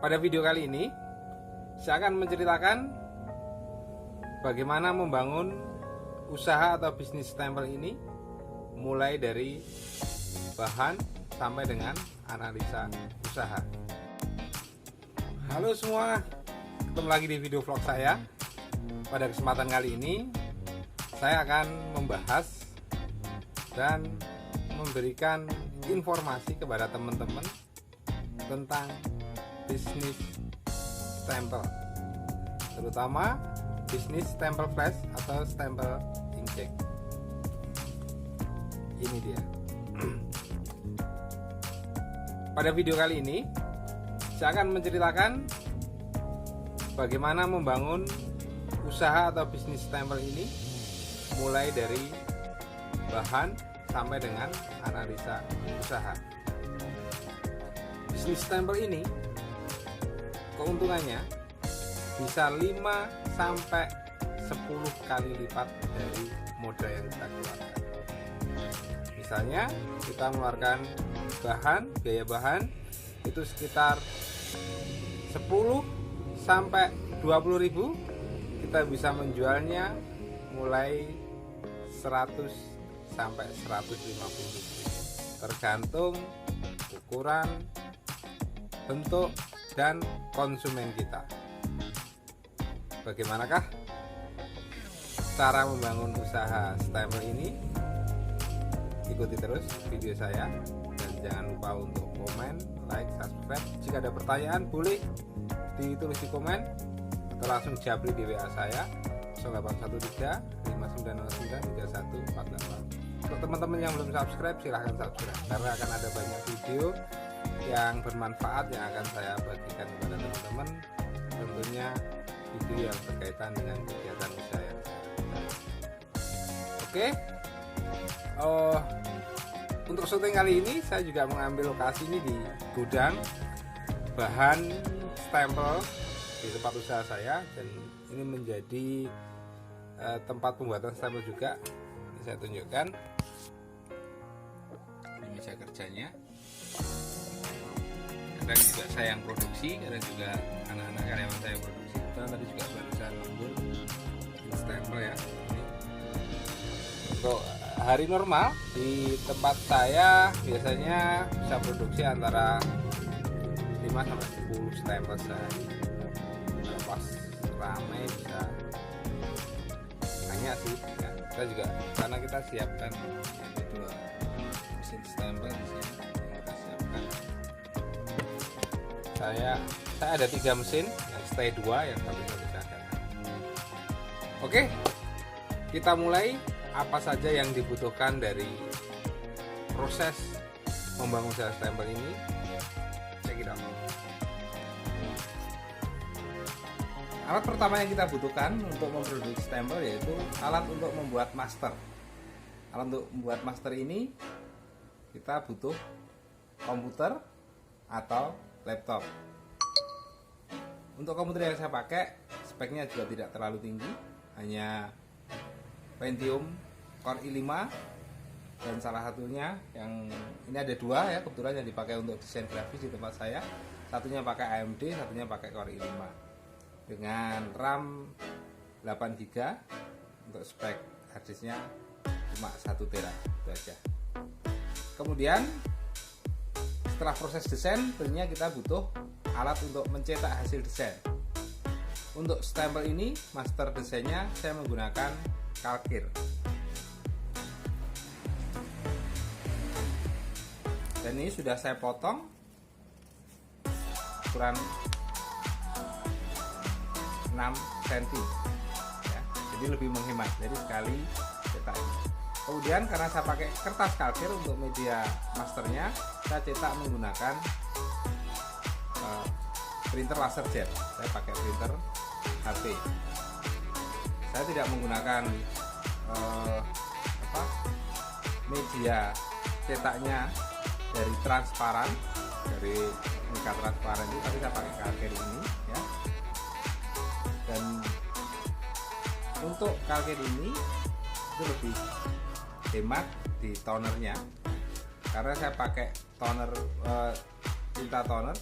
Pada video kali ini saya akan menceritakan bagaimana membangun usaha atau bisnis stempel ini, mulai dari bahan sampai dengan analisa usaha. Halo semua, ketemu lagi di video vlog saya. Pada kesempatan kali ini saya akan membahas dan memberikan informasi kepada teman-teman tentang bisnis stempel, terutama bisnis stempel flash atau stempel inkjet. Ini dia. Pada video kali ini saya akan menceritakan bagaimana membangun usaha atau bisnis stempel ini, mulai dari bahan sampai dengan analisa usaha. Bisnis stempel ini keuntungannya bisa 5 sampai 10 kali lipat dari modal yang kita keluarkan. Misalnya kita mengeluarkan biaya bahan itu sekitar 10 sampai 20 ribu, kita bisa menjualnya mulai 100 sampai 150 ribu, tergantung ukuran, bentuk, dan konsumen kita. Bagaimanakah cara membangun usaha stempel ini? Ikuti terus video saya dan jangan lupa untuk komen, like, subscribe. Jika ada pertanyaan boleh ditulis di komen atau langsung japri di WA saya 0813 5909 3148. Untuk teman-teman yang belum subscribe, silahkan subscribe karena akan ada banyak video yang bermanfaat yang akan saya bagikan kepada teman-teman, tentunya video yang berkaitan dengan kegiatan usaha yang saya lakukan. Oke. Untuk syuting kali ini saya juga mengambil lokasi ini di gudang bahan stempel di tempat usaha saya, dan ini menjadi tempat pembuatan stempel juga. Ini saya tunjukkan, ini meja kerjanya. Kadang juga saya yang produksi, kadang juga anak-anak karyawan saya yang produksi. Dan tadi juga barusan ngambil stempel ya. Ini. Untuk hari normal di tempat saya biasanya bisa produksi antara 5 sampai 10 stempel sehari. Pas ramai bisa banyak sih ya. Kita juga karena kita siapkan dua mesin stempel di sini, kita siapkan. Saya ada 3 mesin, yang stay 2, yang satu saya pisahkan. Oke, kita mulai. Apa saja yang dibutuhkan dari proses membangun usaha stempel ini? Check it out. Alat pertama yang kita butuhkan untuk memproduksi stempel yaitu alat untuk membuat master. Alat untuk membuat master ini kita butuh komputer atau laptop. Untuk komputer yang saya pakai speknya juga tidak terlalu tinggi, hanya Pentium Core i5, dan salah satunya yang ini ada 2 ya, kebetulan yang dipakai untuk desain grafis di tempat saya. Satunya pakai AMD, satunya pakai Core i5 dengan RAM 8GB. Untuk spek harddisknya cuma 1 tera, itu aja. Kemudian setelah proses desain tentunya kita butuh alat untuk mencetak hasil desain. Untuk stempel ini master desainnya saya menggunakan kalkir, dan ini sudah saya potong ukuran 6 cm ya, jadi lebih menghemat dari sekali cetak ini. Kemudian karena saya pakai kertas kalkir untuk media masternya, saya cetak menggunakan printer laserjet. Saya pakai printer HP. Saya tidak menggunakan media cetaknya dari transparan, dari mika transparan itu, tapi saya pakai kalkir ini ya. Dan untuk kalkir ini itu lebih hemat di tonernya, karena saya pakai toner tinta toner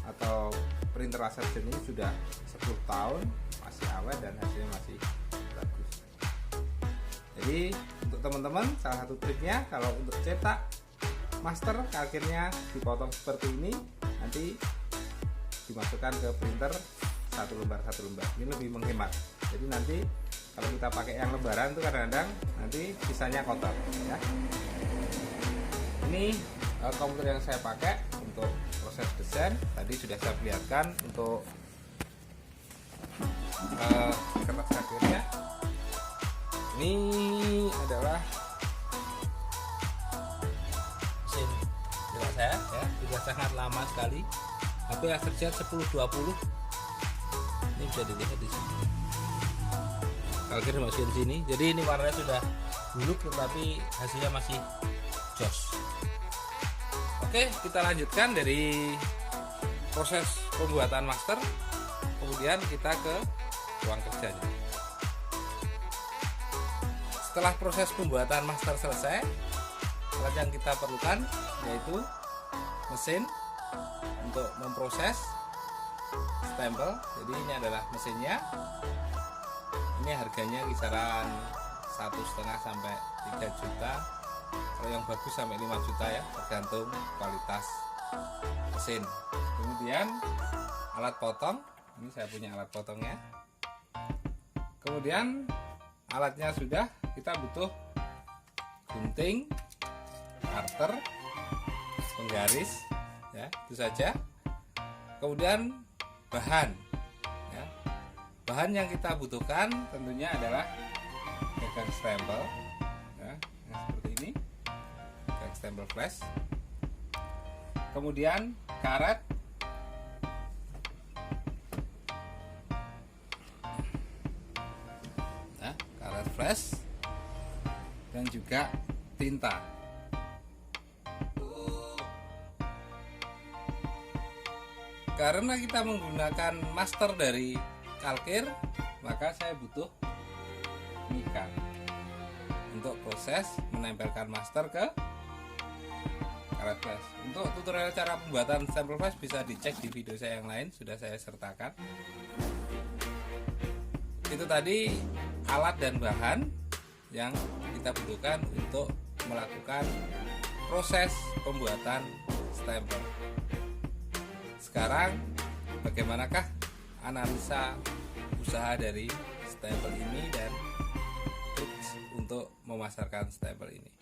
atau printer Lasergen ini sudah 10 tahun, masih awet dan hasilnya masih bagus. Jadi untuk teman-teman, salah satu triknya kalau untuk cetak master, akhirnya dipotong seperti ini, nanti dimasukkan ke printer satu lembar. Ini lebih menghemat. Jadi nanti kalau kita pakai yang lembaran itu kadang-kadang nanti sisanya kotor ya. Ini komputer yang saya pakai untuk proses desain. Tadi sudah saya perlihatkan untuk kertas kardusnya. Ini adalah mesin dewa saya ya, sudah sangat lama sekali. HP Lasergen 1020. Ini bisa dilihat di sini. Kalkir dimasukin di sini. Jadi ini warnanya sudah buluk tetapi hasilnya masih jos. Oke, kita lanjutkan dari proses pembuatan master, kemudian kita ke ruang kerjanya. Setelah proses pembuatan master selesai, alat yang kita perlukan yaitu mesin untuk memproses stempel. Jadi ini adalah mesinnya. Ini harganya kisaran 1,5 sampai 3 juta. Kalau yang bagus sampai 5 juta ya, tergantung kualitas mesin. Kemudian alat potong, ini saya punya alat potongnya. Kemudian alatnya sudah, kita butuh gunting, cutter, penggaris ya, itu saja. Kemudian bahan ya. Bahan yang kita butuhkan tentunya adalah gagang stempel ya, seperti ini, gagang stempel flash. Kemudian karet, nah, karet flash, dan juga tinta. Karena kita menggunakan master dari kalkir, maka saya butuh mika untuk proses menempelkan master ke karet flash. Untuk tutorial cara pembuatan stempel flash bisa dicek di video saya yang lain, sudah saya sertakan. Itu tadi alat dan bahan yang kita butuhkan untuk melakukan proses pembuatan stempel. Sekarang bagaimanakah analisa usaha dari stempel ini dan tips untuk memasarkan stempel ini?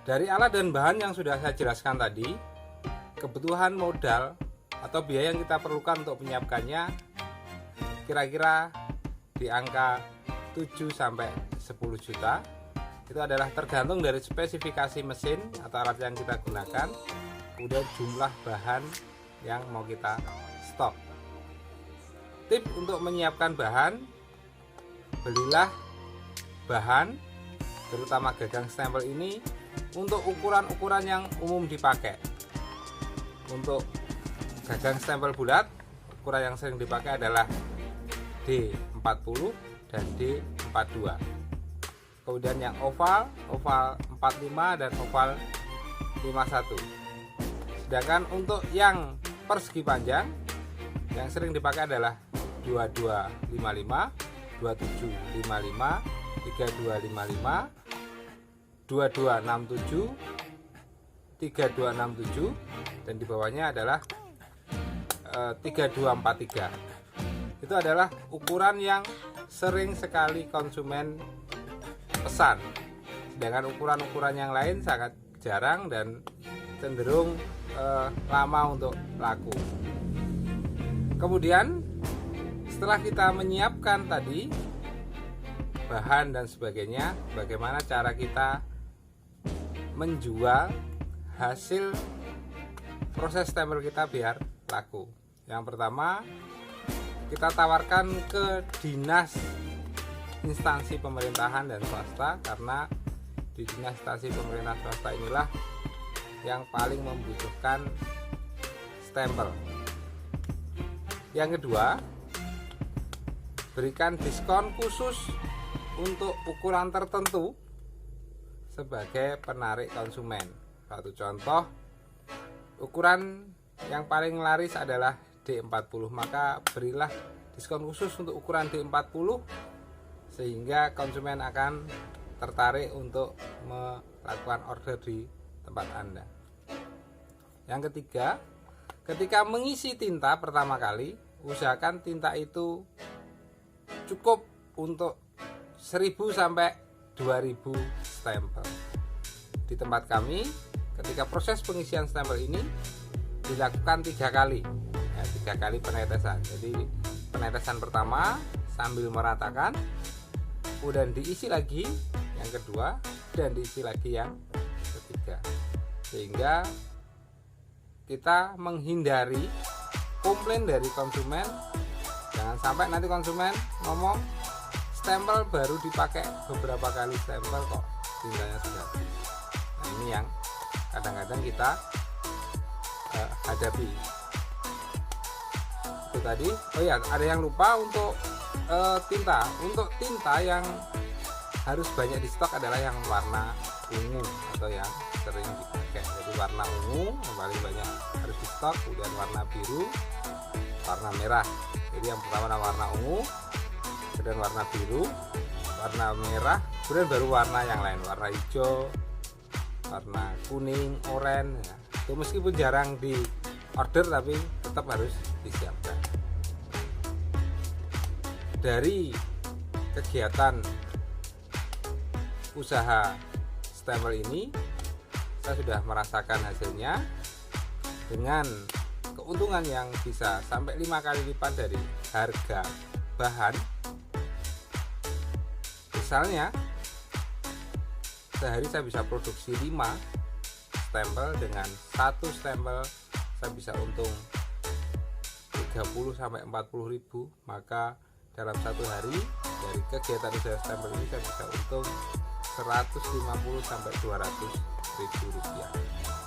Dari alat dan bahan yang sudah saya jelaskan tadi, kebutuhan modal atau biaya yang kita perlukan untuk menyiapkannya kira-kira di angka 7 sampai 10 juta. Itu adalah tergantung dari spesifikasi mesin atau alat yang kita gunakan, kemudian jumlah bahan yang mau kita stok. Tip untuk menyiapkan bahan, belilah bahan terutama gagang stempel ini untuk ukuran-ukuran yang umum dipakai. Untuk gagang stempel bulat, ukuran yang sering dipakai adalah D40 dan D42. Kemudian yang oval 45 dan oval 51. Sedangkan untuk yang persegi panjang yang sering dipakai adalah 2255, 2755, 3255, 2267, 3267, dan di bawahnya adalah 3243. Itu adalah ukuran yang sering sekali konsumen pesan. Sedangkan ukuran-ukuran yang lain sangat jarang dan cenderung lama untuk laku. Kemudian setelah kita menyiapkan tadi bahan dan sebagainya, bagaimana cara kita menjual hasil proses stempel kita biar laku? Yang pertama, kita tawarkan ke dinas instansi pemerintahan dan swasta, karena di dinas instansi pemerintah swasta inilah yang paling membutuhkan stempel. Yang kedua, berikan diskon khusus untuk ukuran tertentu sebagai penarik konsumen. Satu contoh, ukuran yang paling laris adalah D40, maka berilah diskon khusus untuk ukuran D40 sehingga konsumen akan tertarik untuk melakukan order di tempat Anda. Yang ketiga, ketika mengisi tinta pertama kali, usahakan tinta itu cukup untuk 1000 sampai 2000 stempel. Di tempat kami, ketika proses pengisian stempel ini dilakukan 3 kali, ya, 3 kali penetesan. Jadi penetesan pertama sambil meratakan, kemudian diisi lagi yang kedua, dan diisi lagi yang ketiga, sehingga kita menghindari komplain dari konsumen. Jangan sampai nanti konsumen ngomong stempel baru dipakai beberapa kali stempel kok tintanya sudah habis. Nah, ini yang kadang-kadang kita hadapi. Itu tadi. Oh ya, ada yang lupa untuk tinta. Untuk tinta yang harus banyak di stok adalah yang warna ungu atau yang sering dipakai. Jadi warna ungu yang paling banyak harus di stok, kemudian warna biru, warna merah. Jadi yang pertama warna ungu, kemudian warna biru, warna merah, kemudian baru warna yang lain, warna hijau, warna kuning, oranye. Ya. Itu meskipun jarang di order tapi tetap harus disiapkan. Dari kegiatan usaha stempel ini, saya sudah merasakan hasilnya dengan keuntungan yang bisa sampai 5 kali lipat dari harga bahan. Misalnya sehari saya bisa produksi 5 stempel, dengan 1 stempel saya bisa untung 30 sampai 40 ribu, maka dalam 1 hari dari kegiatan usaha stempel ini saya bisa untung 150 sampai 200 ribu rupiah.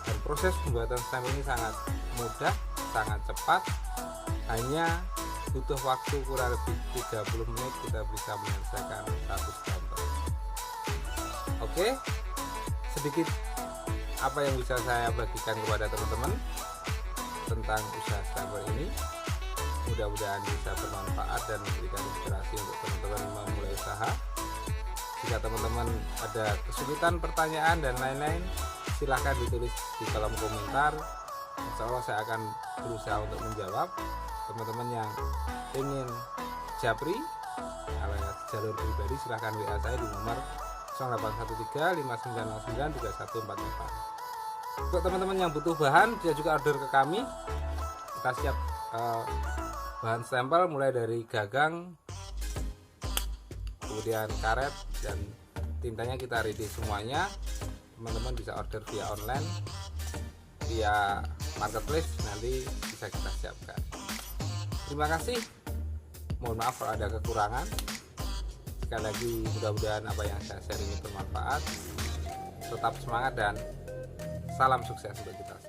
Dan proses pembuatan stempel ini sangat mudah, sangat cepat, hanya butuh waktu kurang lebih 30 menit kita bisa menyelesaikan 1 stempel. Oke, sedikit apa yang bisa saya bagikan kepada teman-teman tentang usaha stempel ini. Mudah-mudahan bisa bermanfaat dan memberikan inspirasi untuk teman-teman memulai usaha. Jika teman-teman ada kesulitan, pertanyaan dan lain-lain, silahkan ditulis di kolom komentar. Insya Allah saya akan berusaha untuk menjawab. Teman-teman yang ingin japri alias jalur pribadi, silahkan WA saya di nomor 0813 5909 3144. Untuk teman-teman yang butuh bahan, bisa juga order ke kami. Kita siap bahan stempel mulai dari gagang, kemudian karet, dan tintanya kita ready semuanya. Teman-teman bisa order via online, via marketplace, nanti bisa kita siapkan. Terima kasih, mohon maaf kalau ada kekurangan. Sekali lagi mudah-mudahan apa yang saya share ini bermanfaat. Tetap semangat dan salam sukses untuk kita.